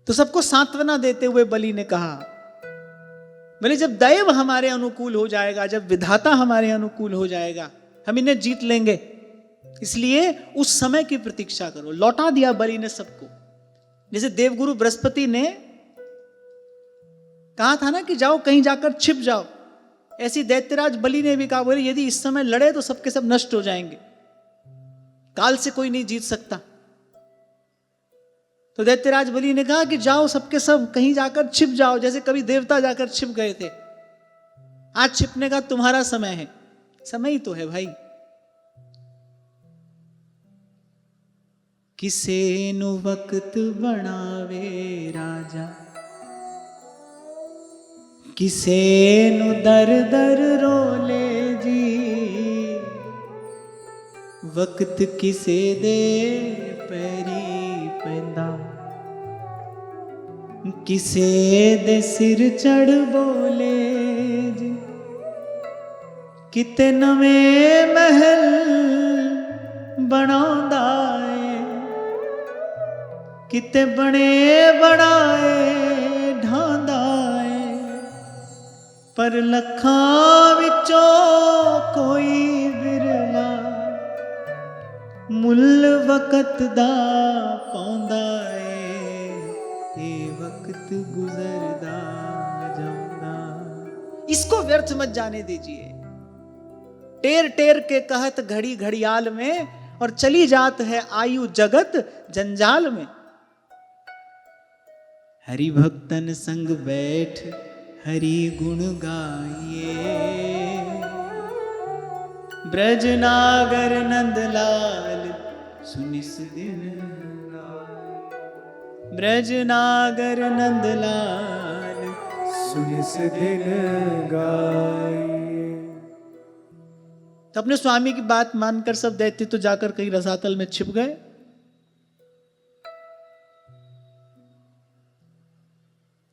तो सबको सांत्वना देते हुए बलि ने कहा, बोले जब दैव हमारे अनुकूल हो जाएगा, जब विधाता हमारे अनुकूल हो जाएगा, हम इन्हें जीत लेंगे, इसलिए उस समय की प्रतीक्षा करो। लौटा दिया बलि ने सबको। जैसे देवगुरु बृहस्पति ने कहा था ना कि जाओ कहीं जाकर छिप जाओ, ऐसी दैत्यराज बलि ने भी कहा, बोले यदि इस समय लड़े तो सबके सब नष्ट हो जाएंगे, काल से कोई नहीं जीत सकता। तो दैत्यराज बलि ने कहा कि जाओ सबके सब कहीं जाकर छिप जाओ, जैसे कभी देवता जाकर छिप गए थे। आज छिपने का तुम्हारा समय है। समय ही तो है भाई। किसे नु वक्त बनावे राजा, किसे नु दर दर रोले जी, वक्त किसे दे पैरी पैंदा, किसे दे सिर चढ़ बोले जी, किते नवें महल बनांदा है, किते बने बनाए ढांदा है, पर लखां विचों कोई बिरला मुल वक्त दा पांदा है, ये वक्त गुजरदा जांदा। इसको व्यर्थ मत जाने दीजिए। टेर टेर के कहत घड़ी घड़ियाल में, और चली जात है आयु जगत जंजाल में। हरि भक्तन संग बैठ हरि गुण गाइए, ब्रज नागर नंदलाल सुनिस दिन गाए, ब्रज नागर नंदलाल सुनिस दिन गाए। तो अपने स्वामी की बात मानकर सब दैत्य तो जाकर कहीं रसातल में छिप गए।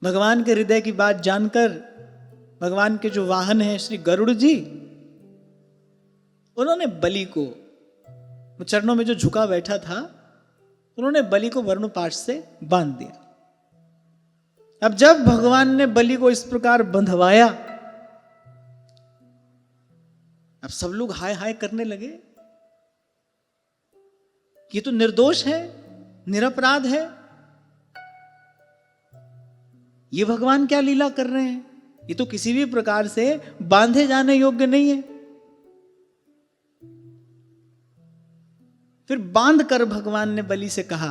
भगवान के हृदय की बात जानकर भगवान के जो वाहन हैं श्री गरुड़ जी, उन्होंने बलि को, वो चरणों में जो झुका बैठा था, उन्होंने बलि को वरुणपाश से बांध दिया। अब जब भगवान ने बलि को इस प्रकार बंधवाया, अब सब लोग हाय हाय करने लगे। ये तो निर्दोष है, निरपराध है, ये भगवान क्या लीला कर रहे हैं, ये तो किसी भी प्रकार से बांधे जाने योग्य नहीं है। फिर बांध कर भगवान ने बलि से कहा,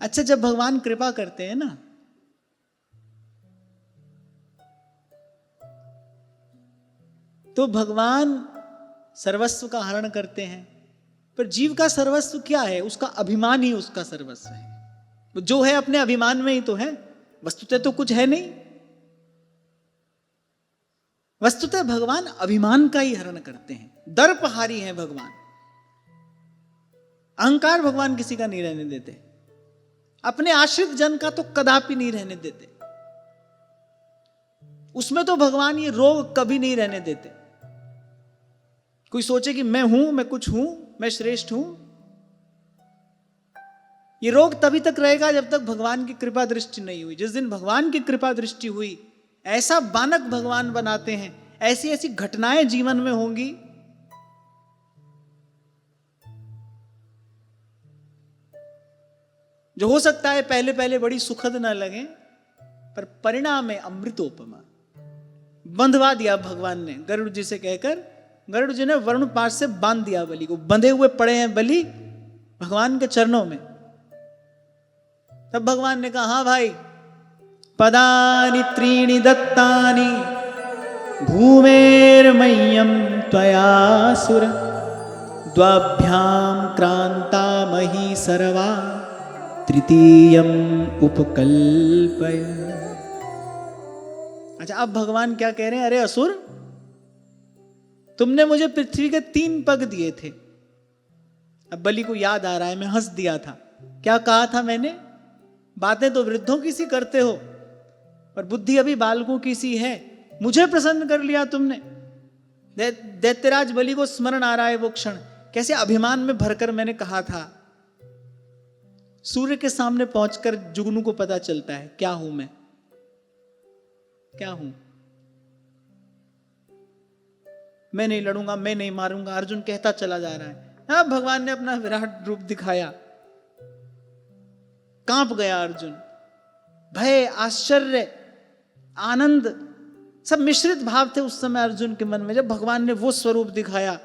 अच्छा जब भगवान कृपा करते हैं ना, तो भगवान सर्वस्व का हरण करते हैं, पर जीव का सर्वस्व क्या है? उसका अभिमान ही उसका सर्वस्व है। जो है अपने अभिमान में ही तो है, वस्तुतः तो कुछ है नहीं। वस्तुतः भगवान अभिमान का ही हरण करते हैं, दर्पहारी हैं भगवान। अहंकार भगवान किसी का नहीं रहने देते, अपने आश्रित जन का तो कदापि नहीं रहने देते। उसमें तो भगवान ये रोग कभी नहीं रहने देते। कोई सोचे कि मैं हूं, मैं कुछ हूं, मैं श्रेष्ठ हूं, ये रोग तभी तक रहेगा जब तक भगवान की कृपा दृष्टि नहीं हुई। जिस दिन भगवान की कृपा दृष्टि हुई, ऐसा बानक भगवान बनाते हैं, ऐसी ऐसी घटनाएं जीवन में होंगी, जो हो सकता है पहले पहले बड़ी सुखद ना लगे, पर परिणाम में अमृतोपमा। बंधवा दिया भगवान ने गरुड़ जी से कहकर, गरुड़ जी ने वरुणपाश से बांध दिया बलि को। बंधे हुए पड़े हैं बलि भगवान के चरणों में। तब भगवान ने कहा, हाँ भाई, पदानि त्रीणि दत्तानि भूमेर्मह्यं त्वयासुर, द्वाभ्यां क्रांता मही सर्वा, तृतीयम् उपकल्पय। अच्छा, अब भगवान क्या कह रहे हैं? अरे असुर, तुमने मुझे पृथ्वी के 3 पग दिए थे। अब बलि को याद आ रहा है, मैं हंस दिया था। क्या कहा था मैंने? बातें तो वृद्धों की सी करते हो, पर बुद्धि अभी बालकों की सी है। मुझे प्रसन्न कर लिया तुमने। दैत्यराज बलि को स्मरण आ रहा है वो क्षण, कैसे अभिमान में भरकर मैंने कहा था, सूर्य के सामने पहुंचकर जुगनू को पता चलता है क्या हूं मैं, क्या हूं। मैं नहीं लड़ूंगा, मैं नहीं मारूंगा, अर्जुन कहता चला जा रहा है। हाँ, भगवान ने अपना विराट रूप दिखाया, कांप गया अर्जुन। भय, आश्चर्य, आनंद सब मिश्रित भाव थे उस समय अर्जुन के मन में जब भगवान ने वो स्वरूप दिखाया।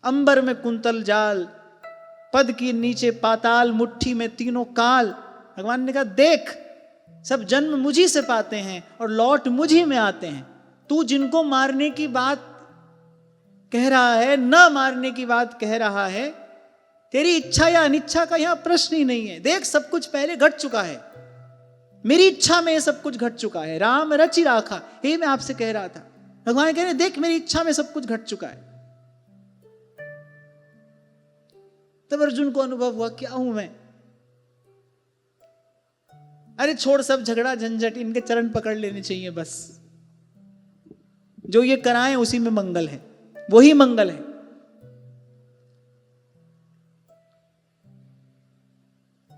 अंबर में कुंतल जाल, पद की नीचे पाताल, मुट्ठी में तीनों काल। भगवान ने कहा देख, सब जन्म मुझी से पाते हैं और लौट मुझी में आते हैं। तू जिनको मारने की बात कह रहा है, न मारने की बात कह रहा है, तेरी इच्छा या अनिच्छा का यहां प्रश्न ही नहीं है। देख, सब कुछ पहले घट चुका है, मेरी इच्छा में सब कुछ घट चुका है। राम रचि राखा, यही मैं आपसे कह रहा था। भगवान कह रहे देख, मेरी इच्छा में सब कुछ घट चुका है। तब अर्जुन को अनुभव हुआ क्या हूं मैं। अरे छोड़ सब झगड़ा झंझट, इनके चरण पकड़ लेने चाहिए बस। जो ये कराएं उसी में मंगल है, वही मंगल है।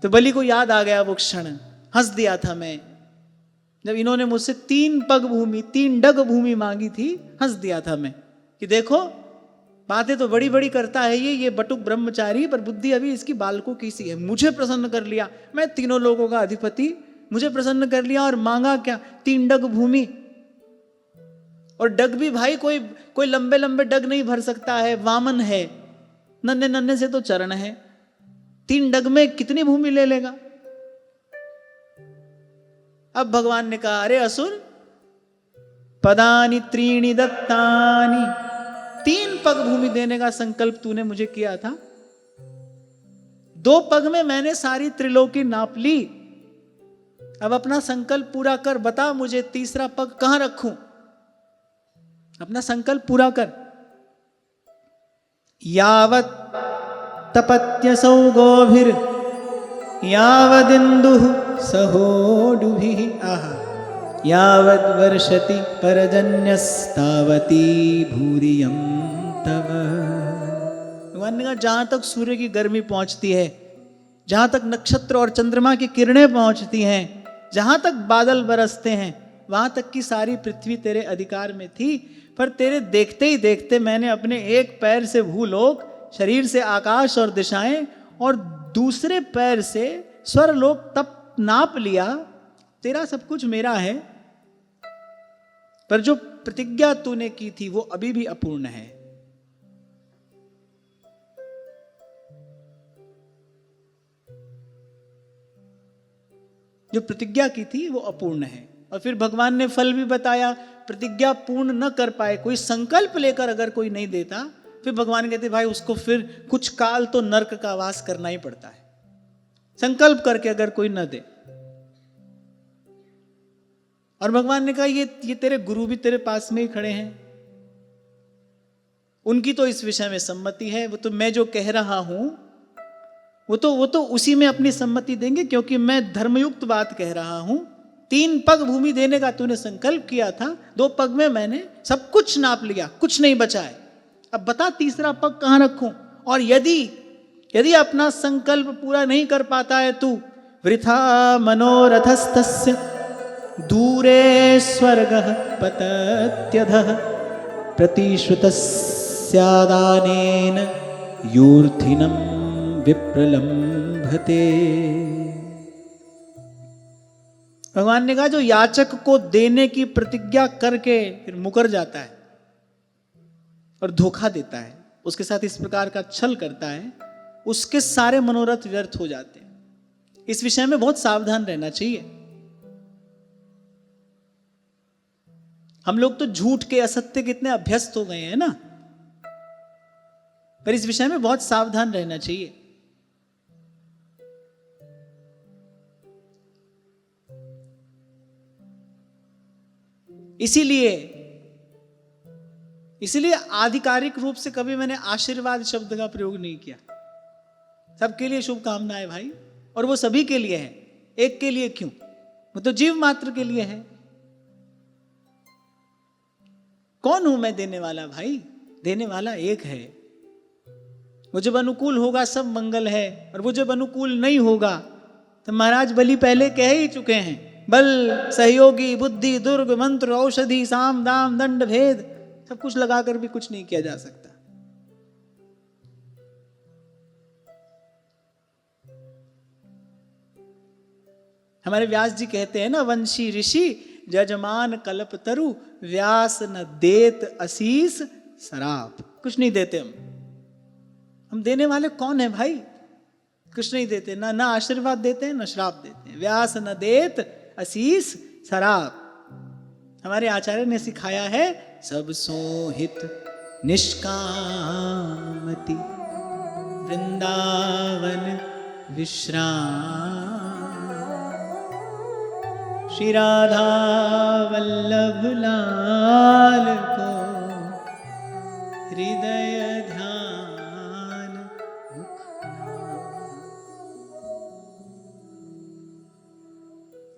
तो बलि को याद आ गया वो क्षण, हंस दिया था मैं जब इन्होंने मुझसे 3 पग भूमि, 3 डग भूमि मांगी थी। हंस दिया था मैं कि देखो, बातें तो बड़ी बड़ी करता है ये बटुक ब्रह्मचारी, पर बुद्धि अभी इसकी बालकों की सी है। मुझे प्रसन्न कर लिया, मैं तीनों लोगों का अधिपति, मुझे प्रसन्न कर लिया। और मांगा क्या? 3 डग भूमि। और डग भी भाई कोई लंबे लंबे डग नहीं भर सकता है, वामन है, नन्हे नन्हे से तो चरण है। 3 डग में कितनी भूमि ले लेगा? अब भगवान ने कहा, अरे असुर, पदानि त्रीणि दत्तानि, 3 पग भूमि देने का संकल्प तूने मुझे किया था। 2 पग में मैंने सारी त्रिलोकी नाप ली। अब अपना संकल्प पूरा कर, बता मुझे तीसरा पग कहां रखूं? अपना संकल्प पूरा कर। यावत् तपत्यसौ गोभिर यावदिन्दुः सहोडुभिः आहा यावद् वर्षति परजन्यस्तावती भूरियं तव। भगवान ने कहा, जहां तक सूर्य की गर्मी पहुंचती है, जहां तक नक्षत्र और चंद्रमा की किरणें पहुंचती हैं, जहां तक बादल बरसते हैं, वहां तक की सारी पृथ्वी तेरे अधिकार में थी। पर तेरे देखते ही देखते मैंने अपने एक पैर से भूलोक, शरीर से आकाश और दिशाएं, और दूसरे पैर से स्वर्लोक तप नाप लिया। तेरा सब कुछ मेरा है, पर जो प्रतिज्ञा तूने की थी वो अभी भी अपूर्ण है। जो प्रतिज्ञा की थी वो अपूर्ण है। और फिर भगवान ने फल भी बताया। प्रतिज्ञा पूर्ण न कर पाए, कोई संकल्प लेकर अगर कोई नहीं देता, फिर भगवान कहते भाई उसको फिर कुछ काल तो नरक का वास करना ही पड़ता है। संकल्प करके अगर कोई न दे। और भगवान ने कहा, ये तेरे गुरु भी तेरे पास में ही खड़े हैं, उनकी तो इस विषय में सम्मति है। वो तो मैं जो कह रहा हूं वो तो उसी में अपनी सम्मति देंगे, क्योंकि मैं धर्मयुक्त बात कह रहा हूं। 3 पग भूमि देने का तूने संकल्प किया था, 2 पग में मैंने सब कुछ नाप लिया, कुछ नहीं बचा है। अब बता तीसरा पग कहां रखूं? और यदि अपना संकल्प पूरा नहीं कर पाता है तू, वृथा मनोरथस्तस्य दूरे स्वर्गः पतत्यधः प्रतिश्रुतस्यादानेन यूर्थिनं विप्रलम्भते। भगवान ने कहा, जो याचक को देने की प्रतिज्ञा करके फिर मुकर जाता है और धोखा देता है, उसके साथ इस प्रकार का छल करता है, उसके सारे मनोरथ व्यर्थ हो जाते हैं। इस विषय में बहुत सावधान रहना चाहिए। हम लोग तो झूठ के, असत्य के इतने अभ्यस्त हो गए हैं ना, पर इस विषय में बहुत सावधान रहना चाहिए। इसीलिए आधिकारिक रूप से कभी मैंने आशीर्वाद शब्द का प्रयोग नहीं किया। सबके लिए शुभकामनाएं भाई, और वो सभी के लिए है, एक के लिए क्यों? वो तो जीव मात्र के लिए है। कौन हूं मैं देने वाला भाई? देने वाला एक है, वो जब अनुकूल होगा सब मंगल है, और वो जब अनुकूल नहीं होगा तो महाराज बलि पहले कह ही चुके हैं, बल सहयोगी बुद्धि दुर्ग मंत्र औषधि साम दाम दंड भेद सब कुछ लगाकर भी कुछ नहीं किया जा सकता। हमारे व्यास जी कहते हैं ना, वंशी ऋषि जजमान कल्प तरु व्यास न देत असीस शराब। कुछ नहीं देते हम देने वाले कौन है भाई? कुछ नहीं देते, ना आशीर्वाद देते हैं ना श्राप देते हैं। व्यास न देत असीस शराब। हमारे आचार्य ने सिखाया है, सब सोहित निष्कामति वृंदावन विश्राम। श्री राधा वल्लभ लाल को हृदय ध्यान मुख।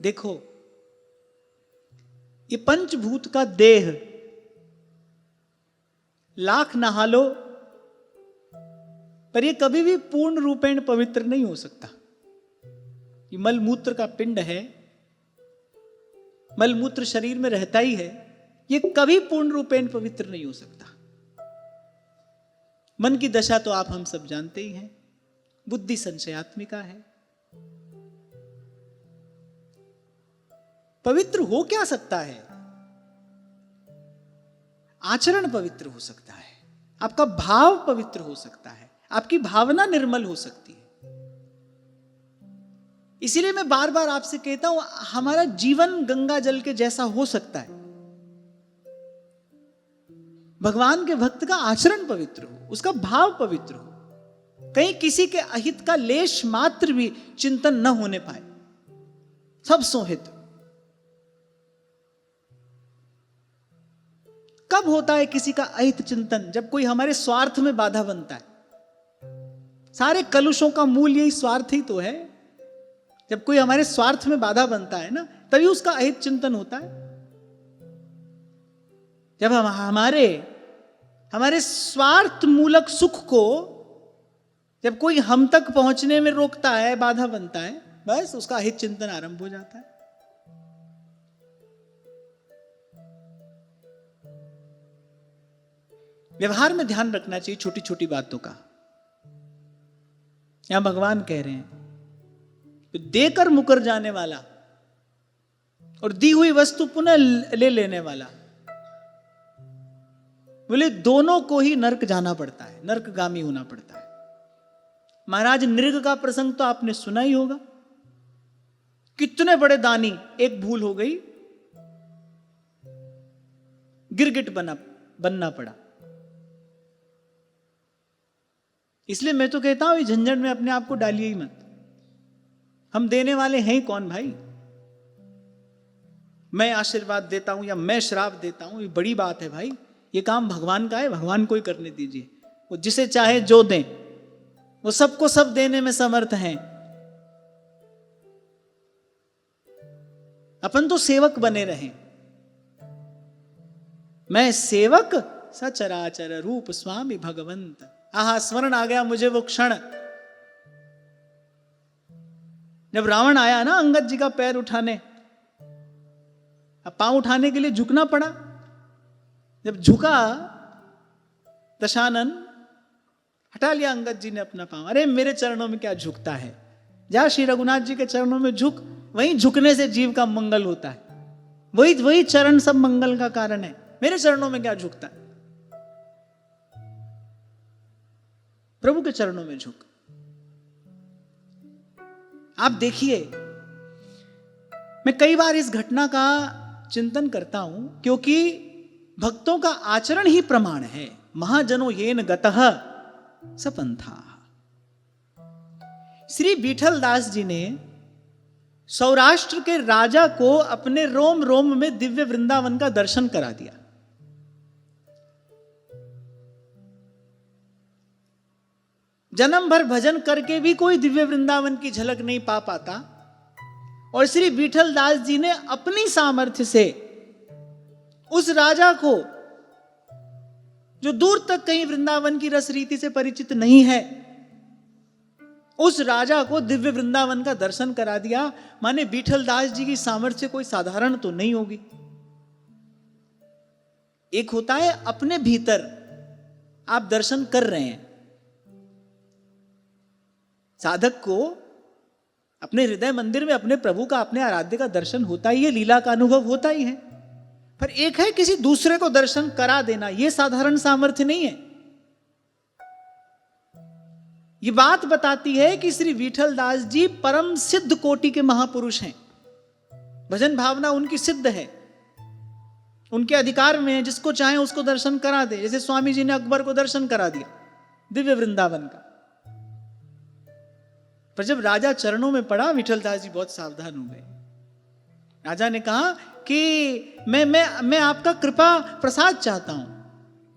देखो, ये पंचभूत का देह लाख नहा लो पर ये कभी भी पूर्ण रूपेण पवित्र नहीं हो सकता। ये मलमूत्र का पिंड है, मलमूत्र शरीर में रहता ही है, ये कभी पूर्ण रूपेण पवित्र नहीं हो सकता। मन की दशा तो आप हम सब जानते ही हैं, बुद्धि संशयात्मिका है। पवित्र हो क्या सकता है? आचरण पवित्र हो सकता है, आपका भाव पवित्र हो सकता है, आपकी भावना निर्मल हो सकती है। इसीलिए मैं बार बार आपसे कहता हूं, हमारा जीवन गंगा जल के जैसा हो सकता है। भगवान के भक्त का आचरण पवित्र हो, उसका भाव पवित्र हो, कहीं किसी के अहित का लेश मात्र भी चिंतन न होने पाए, सब सोहित। कब होता है किसी का अहित चिंतन? जब कोई हमारे स्वार्थ में बाधा बनता है। सारे कलुषों का मूल यही स्वार्थ ही तो है। जब कोई हमारे स्वार्थ में बाधा बनता है ना, तभी उसका अहित चिंतन होता है। जब हम हमारे स्वार्थ मूलक सुख को जब कोई हम तक पहुंचने में रोकता है, बाधा बनता है, बस उसका अहित चिंतन आरंभ हो जाता है। व्यवहार में ध्यान रखना चाहिए छोटी छोटी बातों का। यहां भगवान कह रहे हैं, तो देकर मुकर जाने वाला और दी हुई वस्तु पुनः ले लेने वाला, बोले दोनों को ही नरक जाना पड़ता है, नरकगामी होना पड़ता है। महाराज नृग का प्रसंग तो आपने सुना ही होगा। कितने बड़े दानी, एक भूल हो गई, गिरगिट बनना पड़ा। इसलिए मैं तो कहता हूं, इस झंझट में अपने आप को डालिए ही मत। हम देने वाले हैं ही कौन भाई? मैं आशीर्वाद देता हूं या मैं श्राप देता हूं, ये बड़ी बात है भाई। ये काम भगवान का है, भगवान को ही करने दीजिए। वो जिसे चाहे जो दें, वो सबको सब देने में समर्थ हैं। अपन तो सेवक बने रहें। मैं सेवक सचराचर रूप स्वामी भगवंत। आहा, स्मरण आ गया मुझे वो क्षण जब रावण आया ना अंगद जी का पैर उठाने। अब पांव उठाने के लिए झुकना पड़ा। जब झुका दशानन, हटा लिया अंगद जी ने अपना पांव। अरे मेरे चरणों में क्या झुकता है, जा श्री रघुनाथ जी के चरणों में झुक। वहीं झुकने से जीव का मंगल होता है। वही चरण सब मंगल का कारण है। मेरे चरणों में क्या झुकता है? प्रभु के चरणों में झुक। आप देखिए, मैं कई बार इस घटना का चिंतन करता हूं, क्योंकि भक्तों का आचरण ही प्रमाण है। महाजनो येन गतः सपंथा। श्री विठल दास जी ने सौराष्ट्र के राजा को अपने रोम रोम में दिव्य वृंदावन का दर्शन करा दिया। जन्म भर भजन करके भी कोई दिव्य वृंदावन की झलक नहीं पा पाता, और श्री विठल दास जी ने अपनी सामर्थ्य से उस राजा को जो दूर तक कहीं वृंदावन की रस रीति से परिचित नहीं है, उस राजा को दिव्य वृंदावन का दर्शन करा दिया। माने विठल दास जी की सामर्थ्य कोई साधारण तो नहीं होगी। एक होता है अपने भीतर आप दर्शन कर रहे हैं, साधक को अपने हृदय मंदिर में अपने प्रभु का, अपने आराध्य का दर्शन होता ही है, लीला का अनुभव होता ही है। पर एक है किसी दूसरे को दर्शन करा देना, यह साधारण सामर्थ्य नहीं है। ये बात बताती है कि श्री विठल दास जी परम सिद्ध कोटि के महापुरुष हैं। भजन भावना उनकी सिद्ध है, उनके अधिकार में है, जिसको चाहे उसको दर्शन करा दे। जैसे स्वामी जी ने अकबर को दर्शन करा दिया दिव्य वृंदावन का। पर जब राजा चरणों में पड़ा, विठल दास जी बहुत सावधान हो गए। राजा ने कहा कि मैं आपका कृपा प्रसाद चाहता हूं।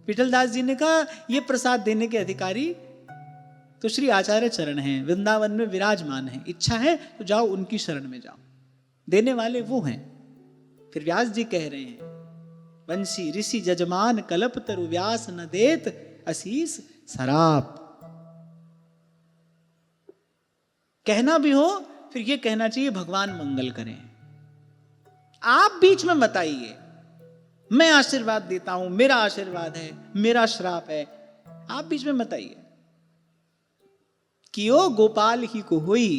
विठल दास जी ने कहा यह प्रसाद देने के अधिकारी तो श्री आचार्य चरण हैं, वृंदावन में विराजमान हैं। इच्छा है तो जाओ उनकी शरण में जाओ, देने वाले वो हैं। फिर व्यास जी कह रहे हैं, वंशी ऋषि जजमान कल्प तरु व्यास न देत असीस सराप। कहना भी हो फिर ये कहना चाहिए भगवान मंगल करें। आप बीच में मत आइए, मैं आशीर्वाद देता हूं, मेरा आशीर्वाद है, मेरा श्राप है। आप बीच में मत आइए। कियो गोपाल ही को हुई।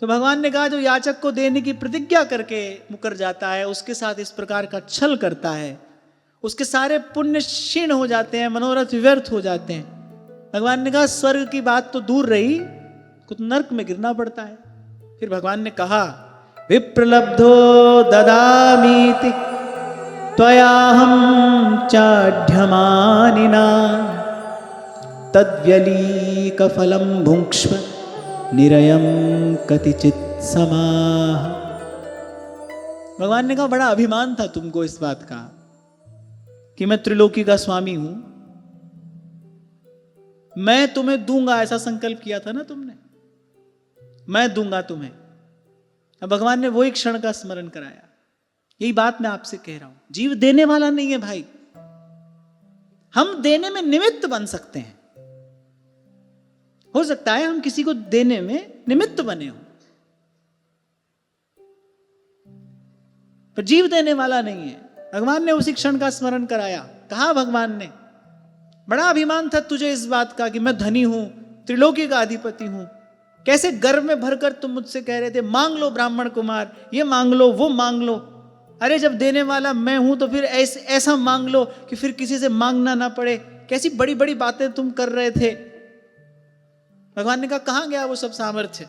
तो भगवान ने कहा जो याचक को देने की प्रतिज्ञा करके मुकर जाता है, उसके साथ इस प्रकार का छल करता है, उसके सारे पुण्य क्षीण हो जाते हैं, मनोरथ व्यर्थ हो जाते हैं। भगवान ने कहा स्वर्ग की बात तो दूर रही, कुछ नरक में गिरना पड़ता है। फिर भगवान ने कहा विप्रलब्धो ददामीति त्वयाहं चाढ्यमानिना तद्व्यलीकफलं भुङ्क्ष्व निरयं कतिचित् समाः। भगवान ने कहा बड़ा अभिमान था तुमको इस बात का कि मैं त्रिलोकी का स्वामी हूं, मैं तुम्हें दूंगा, ऐसा संकल्प किया था ना तुमने, मैं दूंगा तुम्हें। अब भगवान ने वो एक क्षण का स्मरण कराया। यही बात मैं आपसे कह रहा हूं, जीव देने वाला नहीं है भाई, हम देने में निमित्त बन सकते हैं। हो सकता है हम किसी को देने में निमित्त बने हो, पर जीव देने वाला नहीं है। भगवान ने उसी क्षण का स्मरण कराया। कहा भगवान ने बड़ा अभिमान था तुझे इस बात का कि मैं धनी हूं, त्रिलोकी का अधिपति हूं। कैसे गर्व में भरकर तुम मुझसे कह रहे थे मांग लो ब्राह्मण कुमार, ये मांग लो वो मांग लो। अरे जब देने वाला मैं हूं तो फिर ऐसा मांग लो कि फिर किसी से मांगना ना पड़े। कैसी बड़ी बड़ी बातें तुम कर रहे थे। भगवान ने कहा कहां गया वो सब सामर्थ्य।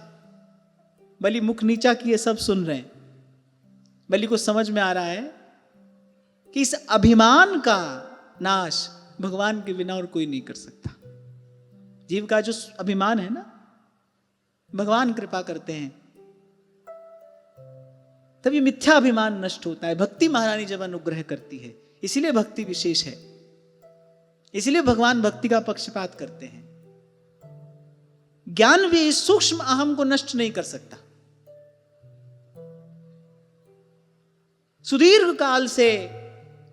बलि मुख नीचा किए सब सुन रहे हैं। बलि को समझ में आ रहा है कि इस अभिमान का नाश भगवान के बिना और कोई नहीं कर सकता। जीव का जो अभिमान है ना, भगवान कृपा करते हैं तब ये मिथ्या अभिमान नष्ट होता है। भक्ति महारानी जब अनुग्रह करती है, इसीलिए भक्ति विशेष है, इसीलिए भगवान भक्ति का पक्षपात करते हैं। ज्ञान भी इस सूक्ष्म अहम को नष्ट नहीं कर सकता। सुदीर्घ काल से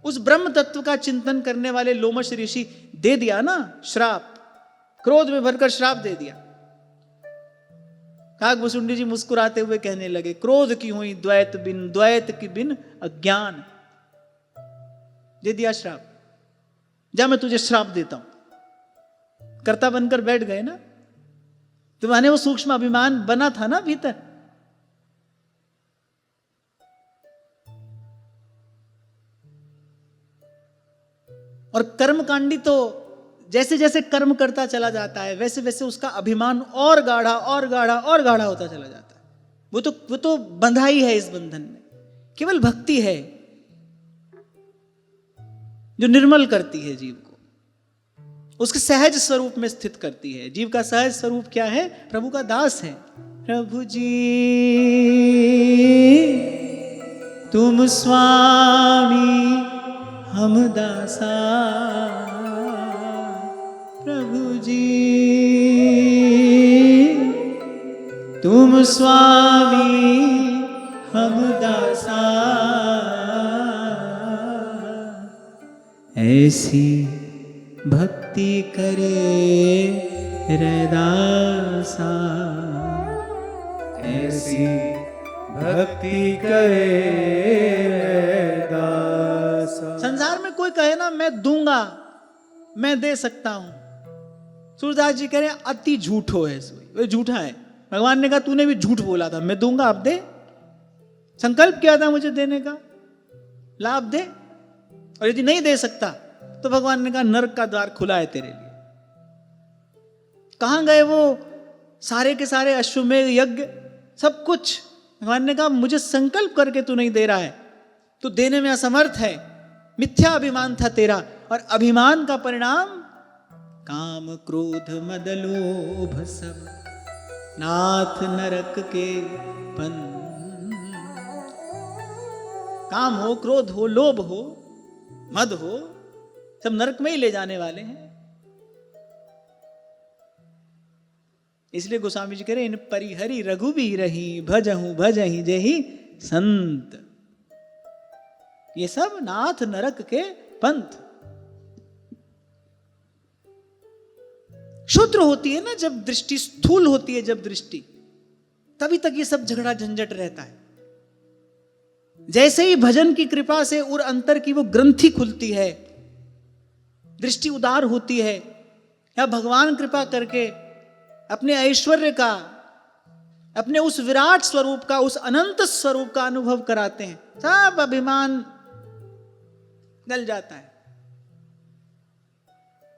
उस ब्रह्म तत्व का चिंतन करने वाले लोमश ऋषि दे दिया ना श्राप, क्रोध में भरकर श्राप दे दिया। काकभूषुंडी जी मुस्कुराते हुए कहने लगे क्रोध की हुई द्वैत की बिन अज्ञान। दे दिया श्राप, जा मैं तुझे श्राप देता हूं। कर्ता बनकर बैठ गए ना, तुम्हारे वो सूक्ष्म अभिमान बना था ना भीतर। और कर्मकांडी तो जैसे जैसे कर्म करता चला जाता है वैसे वैसे उसका अभिमान और गाढ़ा और गाढ़ा और गाढ़ा होता चला जाता है। वो तो बंधा ही है इस बंधन में। केवल भक्ति है जो निर्मल करती है जीव को, उसके सहज स्वरूप में स्थित करती है। जीव का सहज स्वरूप क्या है? प्रभु का दास है। प्रभु जी तुम स्वामी हम दासा, प्रभु जी तुम स्वामी हम दासा, ऐसी भक्ति करे रैदासा, ऐसी भक्ति करे दासा। संसार में कोई कहे ना मैं दूंगा, मैं दे सकता हूं, सूरदास जी कह रहे हैं अति झूठो है, वो झूठा है। भगवान ने कहा तूने भी झूठ बोला था, मैं दूंगा अब दे, संकल्प किया था मुझे देने का, लाभ दे। और यदि नहीं दे सकता तो भगवान ने कहा नरक का द्वार खुला है तेरे लिए। कहां गए वो सारे के सारे अश्वमेध यज्ञ, सब कुछ? भगवान ने कहा मुझे संकल्प करके तू नहीं दे रहा है, तू देने में असमर्थ है, मिथ्या अभिमान था तेरा, और अभिमान का परिणाम काम क्रोध मद लोभ सब नाथ नरक के पंथ। काम हो, क्रोध हो, लोभ हो, मद हो, सब नरक में ही ले जाने वाले हैं। इसलिए गोस्वामी जी कह रहे इन परिहरि रघुबीर ही भजहु भजहि जेहि संत। ये सब नाथ नरक के पंथ। क्षुद्र होती है ना जब दृष्टि, स्थूल होती है जब दृष्टि, तभी तक ये सब झगड़ा झंझट रहता है। जैसे ही भजन की कृपा से उर अंतर की वो ग्रंथि खुलती है, दृष्टि उदार होती है, या भगवान कृपा करके अपने ऐश्वर्य का, अपने उस विराट स्वरूप का, उस अनंत स्वरूप का अनुभव कराते हैं, सब अभिमान गल जाता है,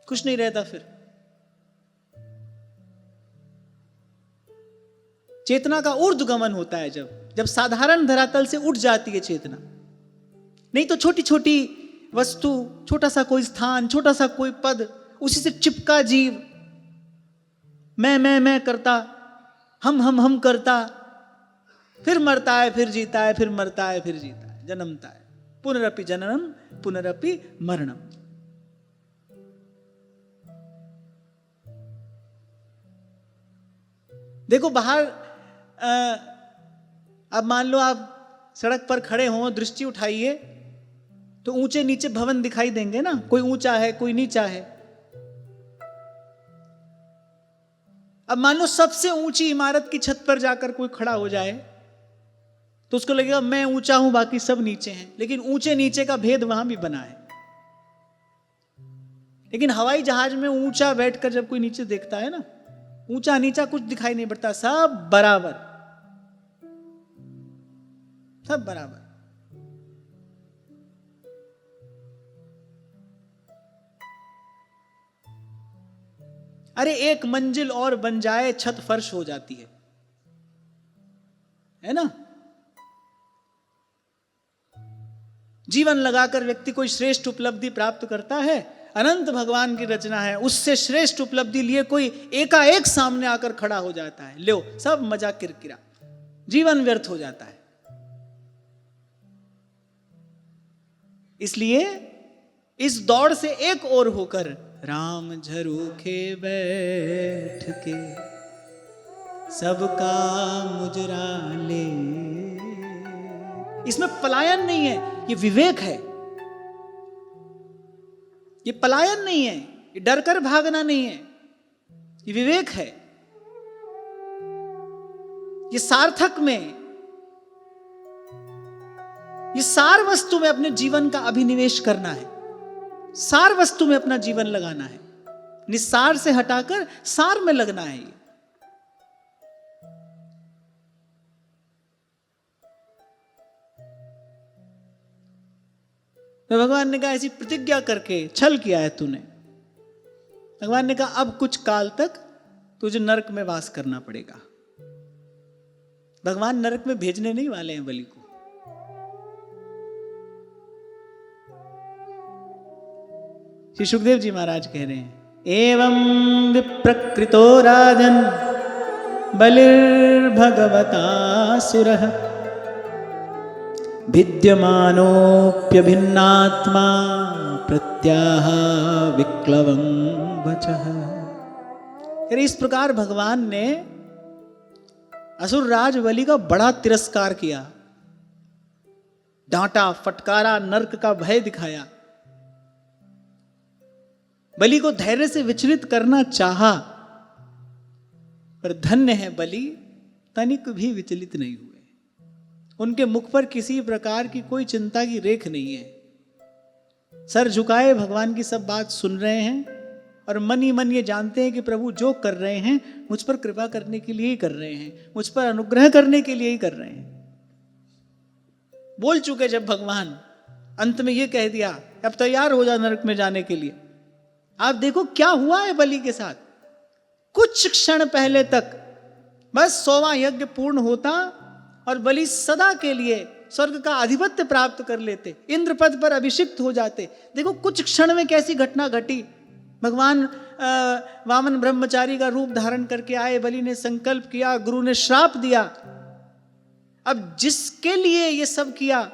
कुछ नहीं रहता। फिर चेतना का ऊर्ध्वगमन होता है जब साधारण धरातल से उठ जाती है चेतना। नहीं तो छोटी छोटी वस्तु, छोटा सा कोई स्थान, छोटा सा कोई पद, उसी से चिपका जीव मैं करता, हम करता, फिर मरता है, फिर जीता है, फिर मरता है, फिर जीता है, जन्मता है, पुनरपि जननम पुनरपि मरणम। देखो बाहर अब मान लो आप सड़क पर खड़े हो, दृष्टि उठाइए तो ऊंचे नीचे भवन दिखाई देंगे ना, कोई ऊंचा है कोई नीचा है। अब मान लो सबसे ऊंची इमारत की छत पर जाकर कोई खड़ा हो जाए तो उसको लगेगा मैं ऊंचा हूं बाकी सब नीचे हैं, लेकिन ऊंचे नीचे का भेद वहां भी बना है। लेकिन हवाई जहाज में ऊंचा बैठकर जब कोई नीचे देखता है ना, ऊंचा नीचा कुछ दिखाई नहीं पड़ता, सब बराबर, सब बराबर। अरे एक मंजिल और बन जाए छत फर्श हो जाती है ना। जीवन लगाकर व्यक्ति कोई श्रेष्ठ उपलब्धि प्राप्त करता है, अनंत भगवान की रचना है, उससे श्रेष्ठ उपलब्धि लिए कोई एकाएक सामने आकर खड़ा हो जाता है, लो सब मजा किरकिरा, जीवन व्यर्थ हो जाता है। इसलिए इस दौड़ से एक और होकर राम झरोखे बैठ के सबका मुजरा ले, इसमें पलायन नहीं है, ये विवेक है, ये पलायन नहीं है, ये डर कर भागना नहीं है, ये विवेक है। ये सार्थक में, ये सार वस्तु में अपने जीवन का अभिनिवेश करना है, सार वस्तु में अपना जीवन लगाना है, निस्सार से हटाकर सार में लगना है। ये तो भगवान ने कहा ऐसी प्रतिज्ञा करके छल किया है तूने। भगवान ने कहा अब कुछ काल तक तुझे नरक में वास करना पड़ेगा। भगवान नरक में भेजने नहीं वाले हैं बलि को। श्री सुखदेव जी महाराज कह रहे हैं एवं विप्रकृतो राजन बलिर्भगवता सुरः भिद्यमानोऽप्यभिन्नात्मा प्रत्याह विक्लवं वचः। इस प्रकार भगवान ने असुर राज बलि का बड़ा तिरस्कार किया, डांटा, फटकारा, नरक का भय दिखाया। बलि को धैर्य से विचलित करना चाहा, पर धन्य है बलि, तनिक भी विचलित नहीं हुए। उनके मुख पर किसी प्रकार की कोई चिंता की रेख नहीं है। सर झुकाए भगवान की सब बात सुन रहे हैं और मन ही मन ये जानते हैं कि प्रभु जो कर रहे हैं मुझ पर कृपा करने के लिए ही कर रहे हैं, मुझ पर अनुग्रह करने के लिए ही कर रहे हैं। बोल चुके जब भगवान, अंत में ये कह दिया अब तैयार हो जा नरक में जाने के लिए। आप देखो क्या हुआ है बलि के साथ। कुछ क्षण पहले तक बस 100वां यज्ञ पूर्ण होता और बलि सदा के लिए स्वर्ग का आधिपत्य प्राप्त कर लेते, इंद्र पद पर अभिषिक्त हो जाते। देखो कुछ क्षण में कैसी घटना घटी। भगवान वामन ब्रह्मचारी का रूप धारण करके आए, बलि ने संकल्प किया, गुरु ने श्राप दिया। अब जिसके लिए ये सब किया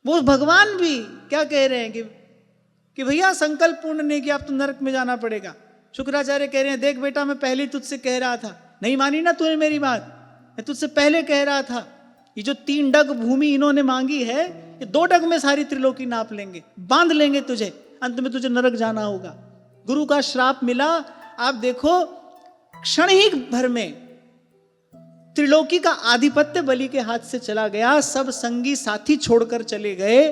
वो भगवान भी क्या कह रहे हैं कि भैया संकल्प पूर्ण नहीं किया, अब तो नरक में जाना पड़ेगा। शुक्राचार्य कह रहे हैं देख बेटा, मैं पहले ही तुझसे कह रहा था, नहीं मानी ना तूने मेरी बात, मैं तुझसे पहले कह रहा था। ये जो 3 डग भूमि इन्होंने मांगी है, ये 2 डग में सारी त्रिलोकी नाप लेंगे, बांध लेंगे तुझे, अंत में तुझे नरक जाना होगा। गुरु का श्राप मिला। आप देखो क्षण ही भर में त्रिलोकी का आधिपत्य बलि के हाथ से चला गया। सब संगी साथी छोड़कर चले गए।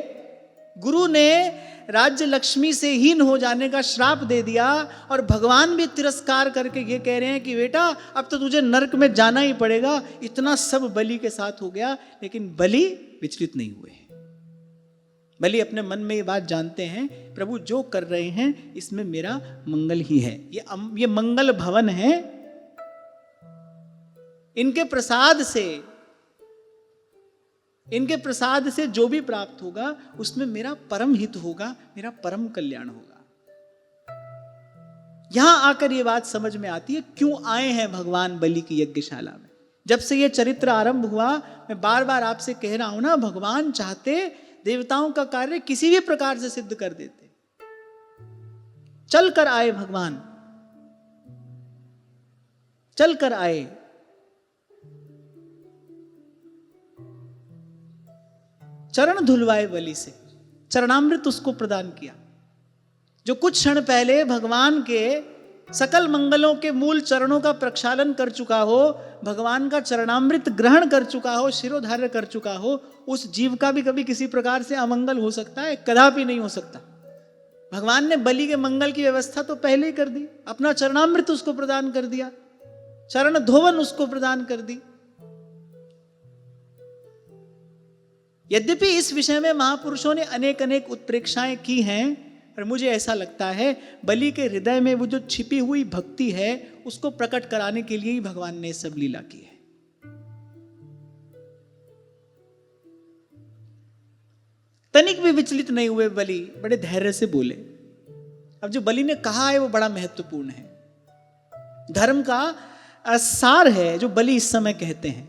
गुरु ने राज्य लक्ष्मी से हीन हो जाने का श्राप दे दिया और भगवान भी तिरस्कार करके ये कह रहे हैं कि बेटा अब तो तुझे नरक में जाना ही पड़ेगा। इतना सब बलि के साथ हो गया, लेकिन बलि विचलित नहीं हुए। बलि अपने मन में ये बात जानते हैं, प्रभु जो कर रहे हैं इसमें मेरा मंगल ही है। ये मंगल भवन है, इनके प्रसाद से जो भी प्राप्त होगा उसमें मेरा परम हित होगा, मेरा परम कल्याण होगा। यहां आकर ये बात समझ में आती है क्यों आए हैं भगवान बलि की यज्ञशाला में। जब से ये चरित्र आरंभ हुआ, मैं बार बार आपसे कह रहा हूं ना, भगवान चाहते देवताओं का कार्य किसी भी प्रकार से सिद्ध कर देते। चल कर आए भगवान, चल कर आए। चरण धुलवाए बलि से, चरणामृत उसको प्रदान किया। जो कुछ क्षण पहले भगवान के सकल मंगलों के मूल चरणों का प्रक्षालन कर चुका हो, भगवान का चरणामृत ग्रहण कर चुका हो, शिरोधार्य कर चुका हो, उस जीव का भी कभी किसी प्रकार से अमंगल हो सकता है? कदापि नहीं हो सकता। भगवान ने बलि के मंगल की व्यवस्था तो पहले ही कर दी, अपना चरणामृत उसको प्रदान कर दिया, चरण धोवन उसको प्रदान कर दी। यद्यपि इस विषय में महापुरुषों ने अनेक अनेक उत्प्रेक्षाएं की हैं, पर मुझे ऐसा लगता है बलि के हृदय में वो जो छिपी हुई भक्ति है उसको प्रकट कराने के लिए ही भगवान ने सब लीला की है। तनिक भी विचलित नहीं हुए बलि, बड़े धैर्य से बोले। अब जो बलि ने कहा है वो बड़ा महत्वपूर्ण है, धर्म का सार है जो बलि इस समय कहते हैं।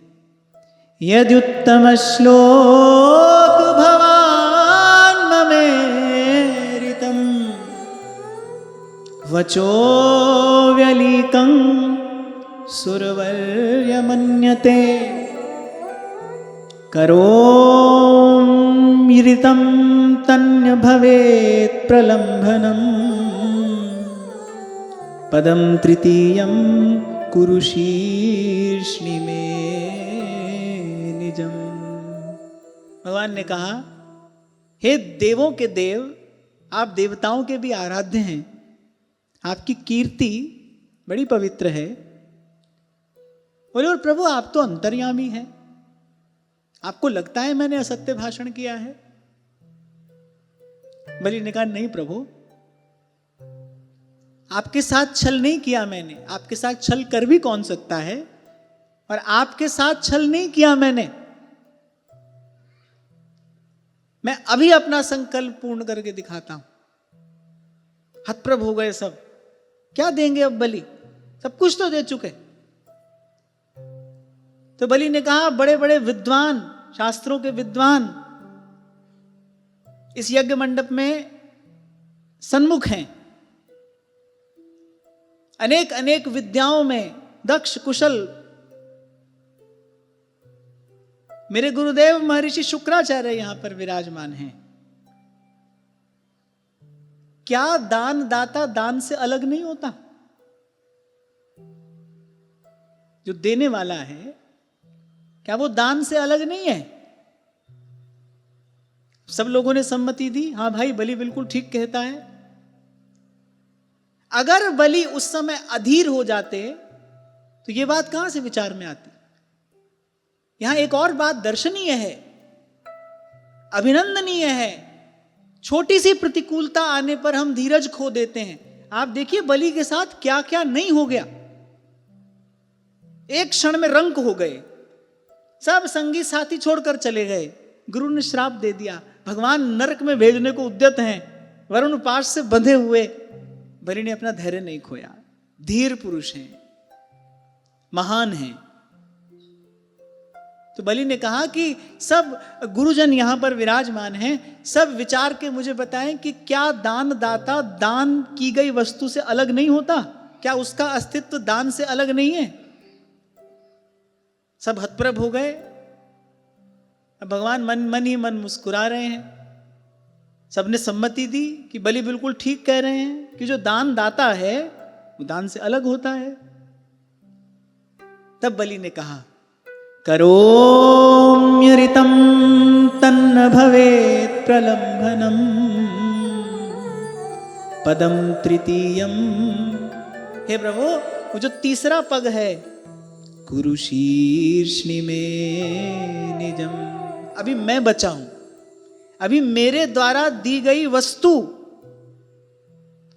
यद्युत्तम श्लोक भवान ममेरितम वचो व्यलीकं सुरवर्य मन्यते करोम्यृतं तन्य भवेत् प्रलम्भनम् पदं तृतीयं कुरु शीर्ष्णि में निजम। भगवान ने कहा, हे देवों के देव, आप देवताओं के भी आराध्य हैं, आपकी कीर्ति बड़ी पवित्र है। बोले, और प्रभु आप तो अंतर्यामी हैं, आपको लगता है मैंने असत्य भाषण किया है? बलि ने कहा, नहीं प्रभु, आपके साथ छल नहीं किया मैंने। आपके साथ छल कर भी कौन सकता है, और आपके साथ छल नहीं किया मैंने। मैं अभी अपना संकल्प पूर्ण करके दिखाता हूं। हतप्रभ हो गए सब, क्या देंगे अब बलि? सब कुछ तो दे चुके। तो बलि ने कहा, बड़े बड़े विद्वान, शास्त्रों के विद्वान इस यज्ञ मंडप में सन्मुख हैं, अनेक अनेक विद्याओं में दक्ष कुशल मेरे गुरुदेव महर्षि शुक्राचार्य यहां पर विराजमान हैं। क्या दान दाता दान से अलग नहीं होता? जो देने वाला है, क्या वो दान से अलग नहीं है? सब लोगों ने सम्मति दी, हाँ भाई बलि बिल्कुल ठीक कहता है। अगर बलि उस समय अधीर हो जाते तो ये बात कहां से विचार में आती? यहां एक और बात दर्शनीय है, अभिनंदनीय है। छोटी सी प्रतिकूलता आने पर हम धीरज खो देते हैं। आप देखिए बलि के साथ क्या क्या नहीं हो गया। एक क्षण में रंक हो गए, सब संगी साथी छोड़कर चले गए, गुरु ने श्राप दे दिया, भगवान नरक में भेजने को उद्यत हैं, वरुण पाश से बंधे हुए। बलि ने अपना धैर्य नहीं खोया। धीर पुरुष हैं, महान हैं। तो बलि ने कहा कि सब गुरुजन यहां पर विराजमान हैं, सब विचार के मुझे बताएं कि क्या दान दाता दान की गई वस्तु से अलग नहीं होता? क्या उसका अस्तित्व दान से अलग नहीं है? सब हतप्रभ हो गए। अब भगवान मन मन ही मन मुस्कुरा रहे हैं। सबने सम्मति दी कि बलि बिल्कुल ठीक कह रहे हैं कि जो दान दाता है वो दान से अलग होता है। तब बलि ने कहा, करोम्यरितं तन्न भवेत् प्रलम्भनम् पदम तृतीयम। हे प्रभु, वो जो तीसरा पग है, कुरु शीर्ष्णि में निजम। अभी मैं बचा हूं, अभी मेरे द्वारा दी गई वस्तु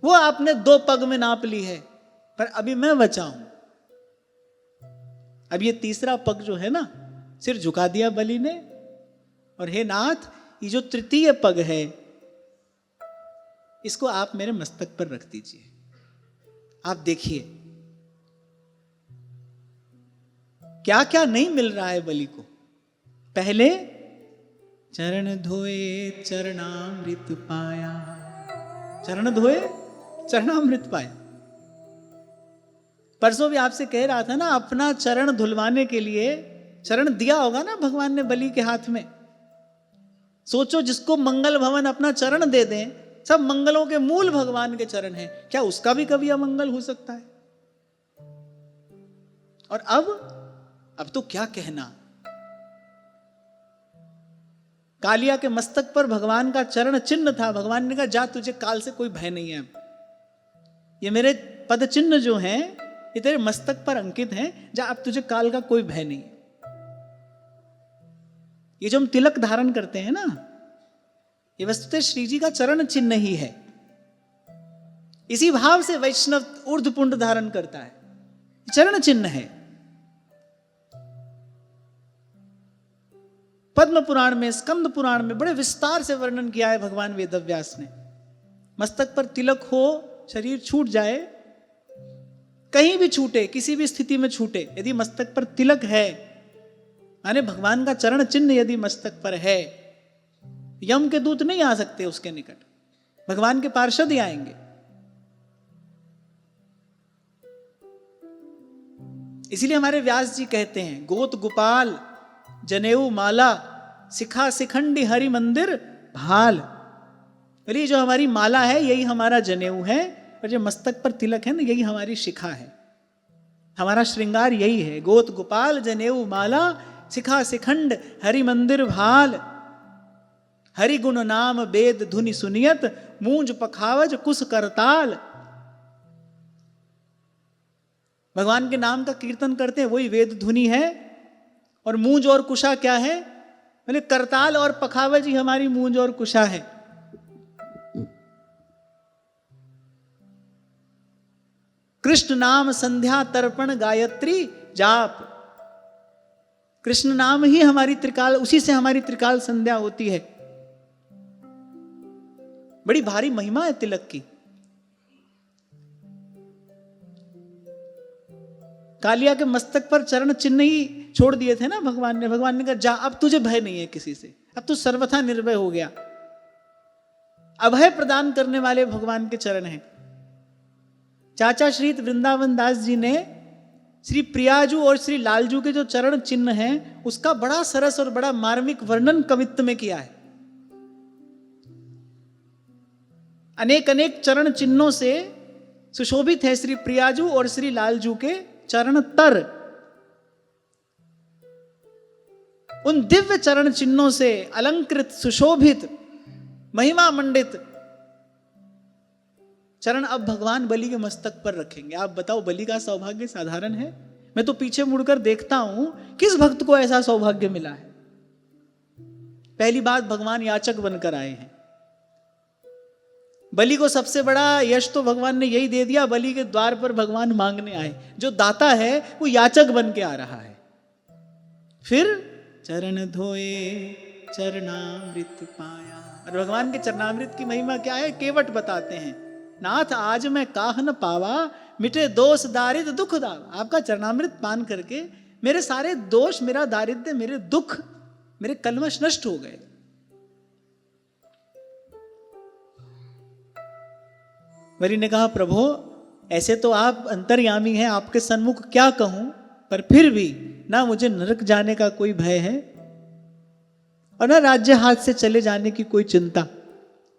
वो आपने 2 पग में नाप ली है, पर अभी मैं बचा हूं। अब ये तीसरा पग जो है ना, सिर झुका दिया बलि ने, और हे नाथ, ये जो तृतीय पग है इसको आप मेरे मस्तक पर रख दीजिए। आप देखिए क्या क्या नहीं मिल रहा है बलि को। पहले चरण धोए चरणामृत पाया, चरण धोए चरणामृत पाया। परसों भी आपसे कह रहा था ना, अपना चरण धुलवाने के लिए चरण दिया होगा ना भगवान ने बलि के हाथ में। सोचो, जिसको मंगल भवन अपना चरण दे दें, सब मंगलों के मूल भगवान के चरण हैं, क्या उसका भी कभी अमंगल हो सकता है? और अब तो क्या कहना, कालिया के मस्तक पर भगवान का चरण चिन्ह था। भगवान ने कहा, जा, तुझे काल से कोई भय नहीं है। ये मेरे पद चिन्ह जो हैं ये तेरे मस्तक पर अंकित हैं, जा, अब तुझे काल का कोई भय नहीं। ये जो हम तिलक धारण करते हैं ना, ये वस्तुतः श्री जी का चरण चिन्ह ही है। इसी भाव से वैष्णव ऊर्ध्वपुंड धारण करता है, चरण चिन्ह है। पद्म पुराण में, स्कंद पुराण में बड़े विस्तार से वर्णन किया है भगवान वेदव्यास ने। मस्तक पर तिलक हो, शरीर छूट जाए, कहीं भी छूटे, किसी भी स्थिति में छूटे, यदि मस्तक पर तिलक है, माने भगवान का चरण चिन्ह यदि मस्तक पर है, यम के दूत नहीं आ सकते उसके निकट, भगवान के पार्षद ही आएंगे। इसीलिए हमारे व्यास जी कहते हैं, गोत गोपाल जनेऊ माला शिखा शिखंडी हरि मंदिर भाल। बोलिए, जो हमारी माला है यही हमारा जनेऊ है, और जो मस्तक पर तिलक है ना, यही हमारी शिखा है, हमारा श्रृंगार यही है। गोत गोपाल जनेऊ माला शिखा शिखंड हरि मंदिर भाल। हरि गुण नाम वेद धुनि सुनियत, मूंज पखावज कुस करताल। भगवान के नाम का कीर्तन करते हैं, वही वेद धुनि है। और मूंज और कुशा क्या है? बोले, करताल और पखावज ही हमारी मूंज और कुशा है। कृष्ण नाम संध्या तर्पण गायत्री जाप। कृष्ण नाम ही हमारी त्रिकाल, उसी से हमारी त्रिकाल संध्या होती है। बड़ी भारी महिमा है तिलक की। कालिया के मस्तक पर चरण चिन्ह ही छोड़ दिए थे ना भगवान ने। भगवान ने कहा, जा, अब तुझे भय नहीं है किसी से, अब तू सर्वथा निर्भय हो गया। अभय प्रदान करने वाले भगवान के चरण हैं। चाचा श्रीत वृंदावन दास जी ने श्री प्रियाजू और श्री लालजू के जो चरण चिन्ह हैं उसका बड़ा सरस और बड़ा मार्मिक वर्णन कवित्त में किया है। अनेक अनेक चरण चिन्हों से सुशोभित है श्री प्रियाजू और श्री लालजू के चरण तर। उन दिव्य चरण चिन्हों से अलंकृत सुशोभित महिमा मंडित चरण अब भगवान बलि के मस्तक पर रखेंगे। आप बताओ, बलि का सौभाग्य साधारण है? मैं तो पीछे मुड़कर देखता हूं किस भक्त को ऐसा सौभाग्य मिला है। पहली बात, भगवान याचक बनकर आए हैं। बलि को सबसे बड़ा यश तो भगवान ने यही दे दिया, बलि के द्वार पर भगवान मांगने आए। जो दाता है वो याचक बन के आ रहा है। फिर चरण धोए चरणामृत पाया, और भगवान के चरणामृत की महिमा क्या है? केवट बताते हैं, नाथ आज मैं काह न पावा, मिटे दोष दारिद्र दुख दावा। आपका चरणामृत पान करके मेरे सारे दोष, मेरा दारिद्र्य, मेरे दुख, मेरे कलमश नष्ट हो गए। बलि ने कहा, प्रभु ऐसे तो आप अंतर्यामी हैं, आपके सन्मुख क्या कहूं, पर फिर भी ना मुझे नरक जाने का कोई भय है और ना राज्य हाथ से चले जाने की कोई चिंता।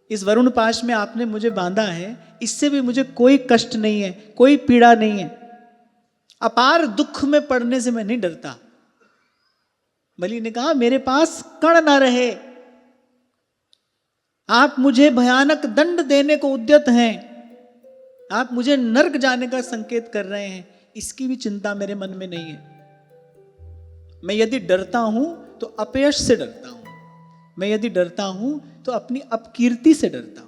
इस वरुण पाश में आपने मुझे बांधा है, इससे भी मुझे कोई कष्ट नहीं है, कोई पीड़ा नहीं है। अपार दुख में पड़ने से मैं नहीं डरता। बलि ने कहा, मेरे पास कण ना रहे, आप मुझे भयानक दंड देने को उद्यत हैं, आप मुझे नरक जाने का संकेत कर रहे हैं, इसकी भी चिंता मेरे मन में नहीं है। मैं यदि डरता हूं तो अपयश से डरता हूं, मैं यदि डरता हूं तो अपनी अपकीर्ति से डरता हूं।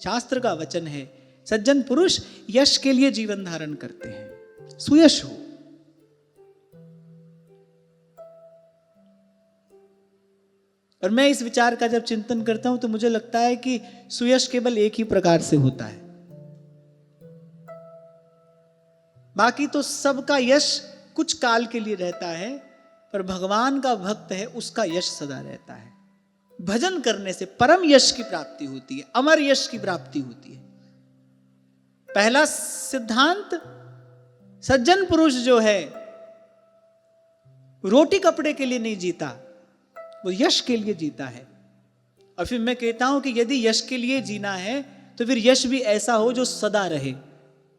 शास्त्र का वचन है, सज्जन पुरुष यश के लिए जीवन धारण करते हैं, सुयश हो। और मैं इस विचार का जब चिंतन करता हूं तो मुझे लगता है कि सुयश केवल एक ही प्रकार से होता है, बाकी तो सबका यश कुछ काल के लिए रहता है, पर भगवान का भक्त है उसका यश सदा रहता है। भजन करने से परम यश की प्राप्ति होती है, अमर यश की प्राप्ति होती है। पहला सिद्धांत, सज्जन पुरुष जो है रोटी कपड़े के लिए नहीं जीता, वो यश के लिए जीता है। और फिर मैं कहता हूं कि यदि यश के लिए जीना है तो फिर यश भी ऐसा हो जो सदा रहे।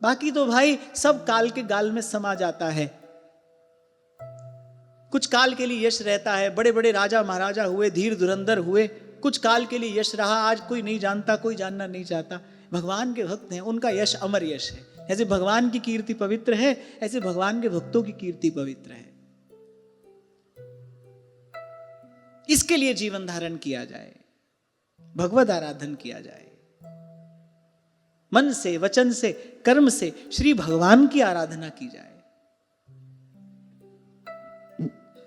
बाकी तो भाई सब काल के गाल में समा जाता है। कुछ काल के लिए यश रहता है, बड़े बड़े राजा महाराजा हुए, धीर धुरंधर हुए, कुछ काल के लिए यश रहा, आज कोई नहीं जानता, कोई जानना नहीं चाहता। भगवान के भक्त हैं, उनका यश अमर यश है। जैसे भगवान की कीर्ति पवित्र है, ऐसे भगवान के भक्तों की कीर्ति पवित्र है। इसके लिए जीवन धारण किया जाए, भगवद आराधन किया जाए, मन से, वचन से, कर्म से श्री भगवान की आराधना की जाए।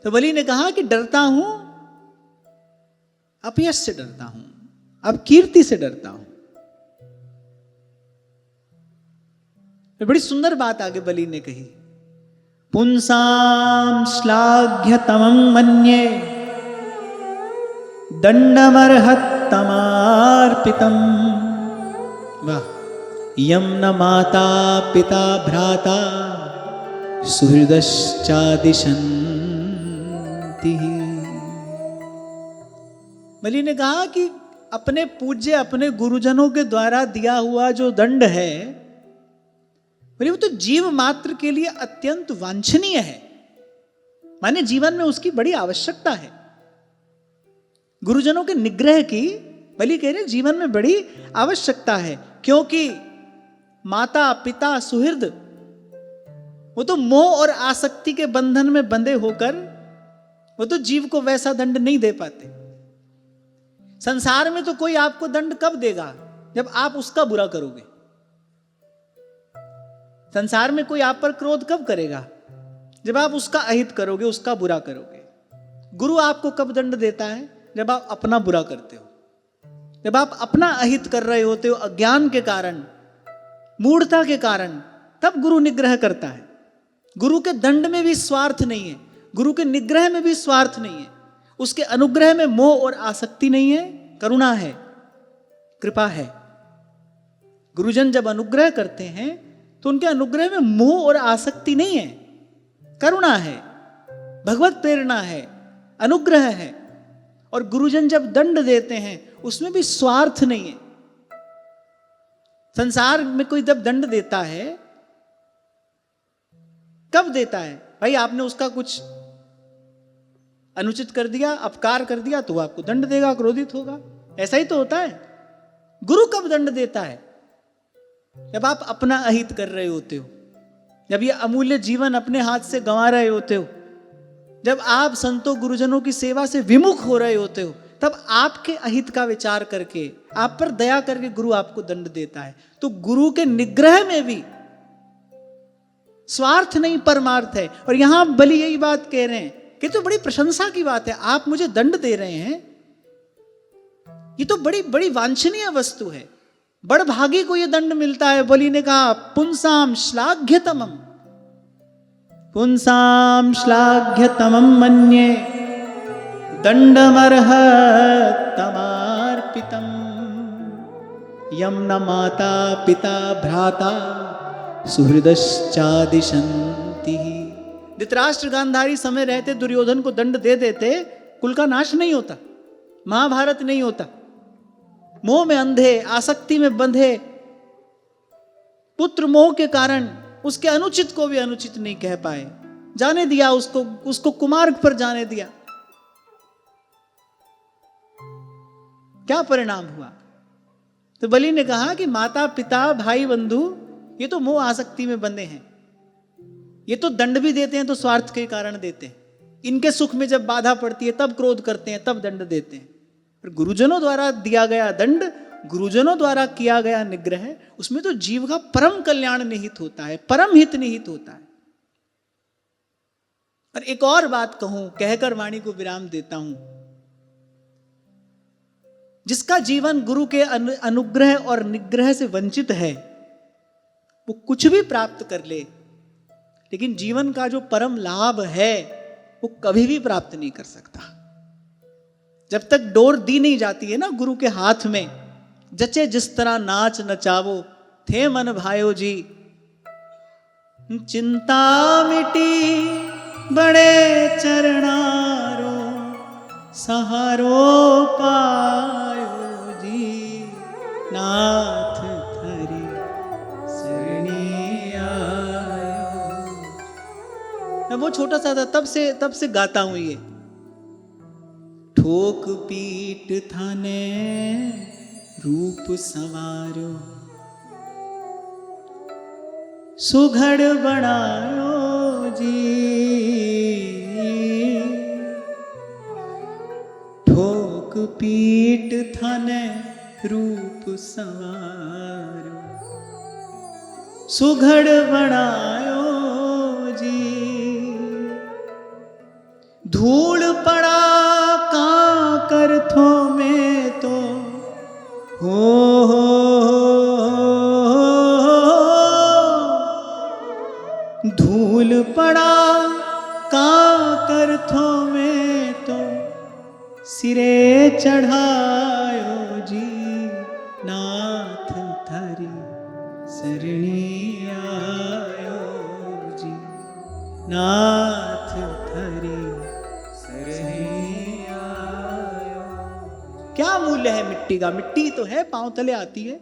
तो बलि ने कहा कि डरता हूं, अपयश से डरता हूं, अब कीर्ति से डरता हूं। बड़ी सुंदर बात आगे बलि ने कही, पुंसाम श्लाघ्यतमं मन्ये दंडमर्हत्तमार्पितम्। वाह, यम न माता पिता भ्राता सुहृदश्चादिशन्ति। बलि ने कहा कि अपने पूज्य, अपने गुरुजनों के द्वारा दिया हुआ जो दंड है, बोले वो तो जीव मात्र के लिए अत्यंत वांछनीय है, माने जीवन में उसकी बड़ी आवश्यकता है। गुरुजनों के निग्रह की बलि कह रहे जीवन में बड़ी आवश्यकता है, क्योंकि माता पिता सुहृद वो तो मोह और आसक्ति के बंधन में बंधे होकर वो तो जीव को वैसा दंड नहीं दे पाते। संसार में तो कोई आपको दंड कब देगा? जब आप उसका बुरा करोगे। संसार में कोई आप पर क्रोध कब करेगा? जब आप उसका अहित करोगे, उसका बुरा करोगे। गुरु आपको कब दंड देता है? जब आप अपना बुरा करते हो, जब आप अपना अहित कर रहे होते हो अज्ञान के कारण, मूढ़ता के कारण, तब गुरु निग्रह करता है। गुरु के दंड में भी स्वार्थ नहीं है, गुरु के निग्रह में भी स्वार्थ नहीं है, उसके अनुग्रह में मोह और आसक्ति नहीं है, करुणा है, कृपा है। गुरुजन जब अनुग्रह करते हैं तो उनके अनुग्रह में मोह और आसक्ति नहीं है, करुणा है, भगवत प्रेरणा है, अनुग्रह है। और गुरुजन जब दंड देते हैं उसमें भी स्वार्थ नहीं है। संसार में कोई जब दंड देता है, कब देता है? भाई आपने उसका कुछ अनुचित कर दिया, अपकार कर दिया, तो आपको दंड देगा, क्रोधित होगा। ऐसा ही तो होता है। गुरु कब दंड देता है? जब आप अपना अहित कर रहे होते हो, जब ये अमूल्य जीवन अपने हाथ से गंवा रहे होते हो, जब आप संतों गुरुजनों की सेवा से विमुख हो रहे होते हो, तब आपके अहित का विचार करके, आप पर दया करके गुरु आपको दंड देता है। तो गुरु के निग्रह में भी स्वार्थ नहीं, परमार्थ है। और यहां बलि यही बात कह रहे हैं कि तो बड़ी प्रशंसा की बात है, आप मुझे दंड दे रहे हैं, ये तो बड़ी बड़ी वांछनीय वस्तु है, बड़ भागी को ये दंड मिलता है। बलि ने कहा पुंसाम श्लाघ्यतमम, पुंसाम श्लाघ्यतमम मन्ये दंडमर्हतमार्पितम यम न माता पिता भ्राता सुहृदश्चादिशन्ति। धृतराष्ट्र गांधारी समय रहते दुर्योधन को दंड दे देते, कुल का नाश नहीं होता, महाभारत नहीं होता। मोह में अंधे, आसक्ति में बंधे, पुत्र मोह के कारण उसके अनुचित को भी अनुचित नहीं कह पाए, जाने दिया उसको कुमार्ग पर जाने दिया। क्या परिणाम हुआ? तो बलि ने कहा कि माता पिता भाई बंधु ये तो मोह आसक्ति में बंधे हैं, ये तो दंड भी देते हैं तो स्वार्थ के कारण देते हैं। इनके सुख में जब बाधा पड़ती है तब क्रोध करते हैं, तब दंड देते हैं। पर गुरुजनों द्वारा दिया गया दंड, गुरुजनों द्वारा किया गया निग्रह, उसमें तो जीव का परम कल्याण निहित होता है, परम हित निहित होता है। और एक और बात कहूं, कहकर वाणी को विराम देता हूं। जिसका जीवन गुरु के अनुग्रह और निग्रह से वंचित है, वो कुछ भी प्राप्त कर ले, लेकिन जीवन का जो परम लाभ है वो कभी भी प्राप्त नहीं कर सकता। जब तक डोर दी नहीं जाती है ना गुरु के हाथ में, जचे जिस तरह नाच नचावो थे मन भायो जी, चिंता मिटी बड़े चरणारो सहारो पायो जी, नाथ धरी सरणी आयो। मैं वो छोटा सा था, तब से गाता हूं ये। ठोक पीट थाने रूप संवारो, सुघड़ बनायो जी, ठोक पीट थाने रूप संवारो, सुघड़ बनायो जी। धूल पड़ा कांकर थो में तो हो, धूल पड़ा कांकर थो में तो सिरे चढ़ायो जी, नाथ धरी सरणी आयो जी, नाथ धरी सरणी आयो। क्या मूल्य है मिट्टी का? मिट्टी तो है, पांव तले आती है,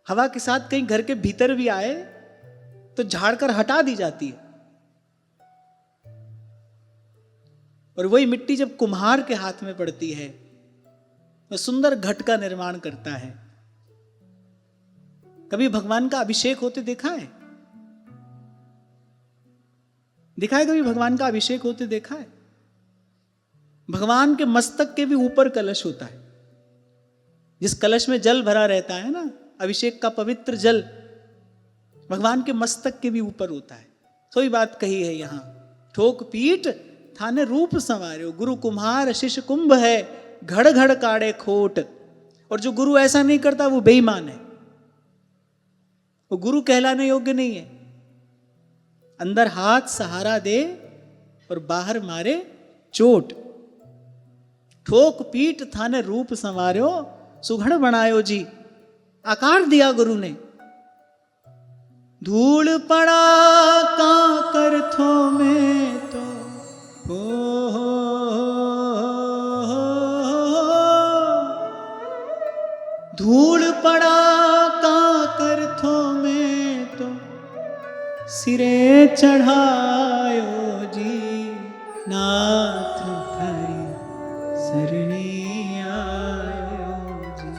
हवा के साथ कहीं घर के भीतर भी आए तो झाड़कर हटा दी जाती है। और वही मिट्टी जब कुम्हार के हाथ में पड़ती है तो सुंदर घट का निर्माण करता है। कभी भगवान का अभिषेक होते देखा है? देखा है कभी भगवान का अभिषेक होते देखा है? भगवान के मस्तक के भी ऊपर कलश होता है। जिस कलश में जल भरा रहता है ना, अभिषेक का पवित्र जल, भगवान के मस्तक के भी ऊपर होता है। तो ही बात कही है यहां, ठोक पीट थाने रूप संवारो। गुरु कुम्हार शिष्य कुंभ है, घड़ घड़ काढ़े खोट। और जो गुरु ऐसा नहीं करता वो बेईमान है, वो गुरु कहलाने योग्य नहीं है। अंदर हाथ सहारा दे और बाहर मारे चोट। ठोक पीट थाने रूप संवारो, सुघड़ बनायो जी। आकार दिया गुरु ने, धूल पड़ा कांकर थो में तो हो धूल पड़ा कांकर थो में तो सिरे चढ़ायो जी नाथ थारी सरणी आयो जी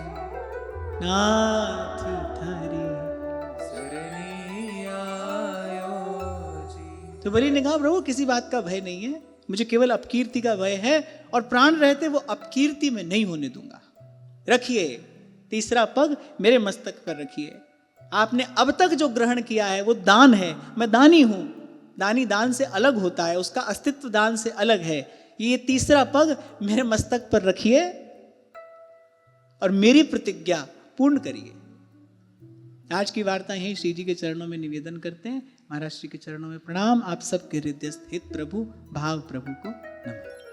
नाथ थारी सरणी आयो जी। तो बलि ने कहा प्रभु किसी बात का भय नहीं है, मुझे केवल अपकीर्ति का भय है और प्राण रहते वो अपकीर्ति में नहीं होने दूंगा। रखिए तीसरा पग मेरे मस्तक पर रखिए। आपने अब तक जो ग्रहण किया है वो दान है, मैं दानी हूं। दानी दान से अलग होता है, उसका अस्तित्व दान से अलग है। ये तीसरा पग मेरे मस्तक पर रखिए और मेरी प्रतिज्ञा पूर्ण करिए। आज की वार्ता यही श्री जी के चरणों में निवेदन करते हैं। महाराज श्री के चरणों में प्रणाम। आप सबके हृदय स्थित प्रभु भाव प्रभु को नमन।